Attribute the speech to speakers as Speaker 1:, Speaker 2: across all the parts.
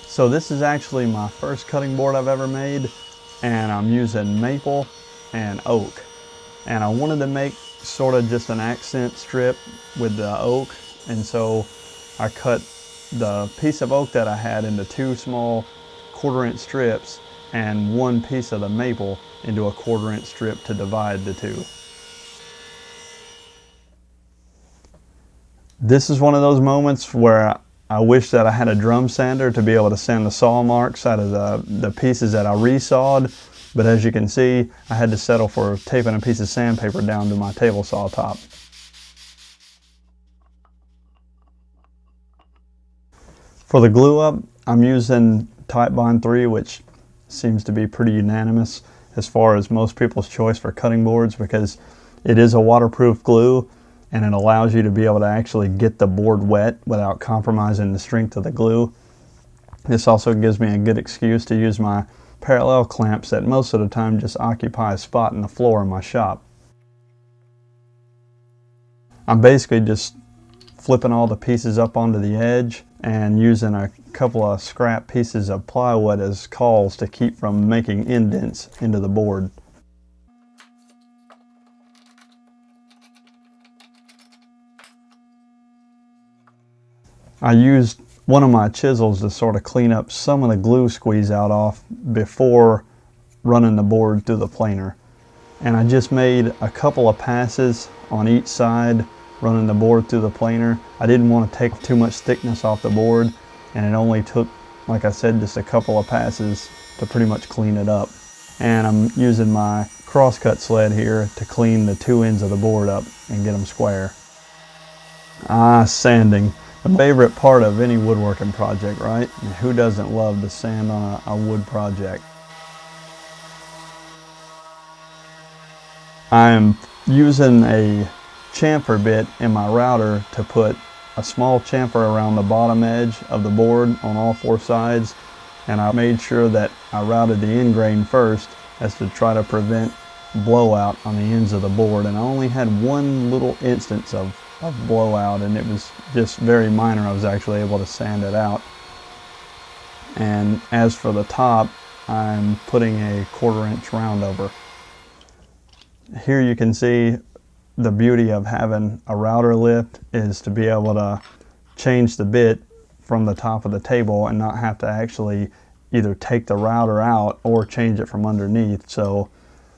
Speaker 1: So this is actually my first cutting board I've ever made, and I'm using maple and oak. And I wanted to make sort of just an accent strip with the oak, and so I cut the piece of oak that I had into two small 1/4-inch strips and one piece of the maple into a 1/4-inch strip to divide the two. This is one of those moments where I wish that I had a drum sander to be able to sand the saw marks out of the pieces that I resawed, but as you can see, I had to settle for taping a piece of sandpaper down to my table saw top. For the glue up, I'm using Titebond 3, which seems to be pretty unanimous as far as most people's choice for cutting boards, because it is a waterproof glue and it allows you to be able to actually get the board wet without compromising the strength of the glue. This also gives me a good excuse to use my parallel clamps that most of the time just occupy a spot in the floor in my shop. I'm basically just flipping all the pieces up onto the edge and using a couple of scrap pieces of plywood as cawls to keep from making indents into the board. I used one of my chisels to sort of clean up some of the glue squeeze out off before running the board through the planer. And I just made a couple of passes on each side running the board through the planer. I didn't want to take too much thickness off the board, and it only took, like I said, just a couple of passes to pretty much clean it up. And I'm using my crosscut sled here to clean the two ends of the board up and get them square. Sanding. The favorite part of any woodworking project, right? And who doesn't love to sand on a wood project? I'm using a chamfer bit in my router to put a small chamfer around the bottom edge of the board on all four sides, and I made sure that I routed the end grain first as to try to prevent blowout on the ends of the board. And I only had one little instance of blowout, and it was just very minor. I was actually able to sand it out. And as for the top, I'm putting a 1/4-inch round over. Here you can see the beauty of having a router lift is to be able to change the bit from the top of the table and not have to actually either take the router out or change it from underneath. So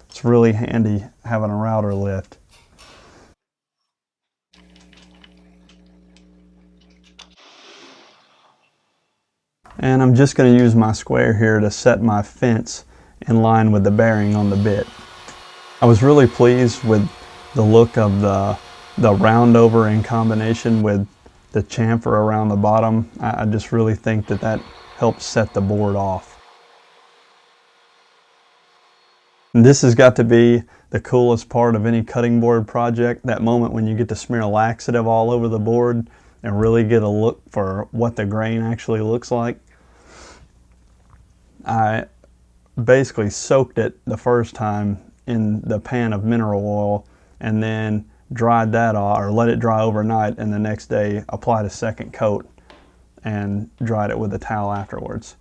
Speaker 1: it's really handy having a router lift. And I'm just going to use my square here to set my fence in line with the bearing on the bit. I was really pleased with the look of the round over in combination with the chamfer around the bottom. I just really think that that helps set the board off. And this has got to be the coolest part of any cutting board project, that moment when you get to smear laxative all over the board and really get a look for what the grain actually looks like. I basically soaked it the first time in the pan of mineral oil and then dried that off, or let it dry overnight, and the next day applied a second coat and dried it with a towel afterwards.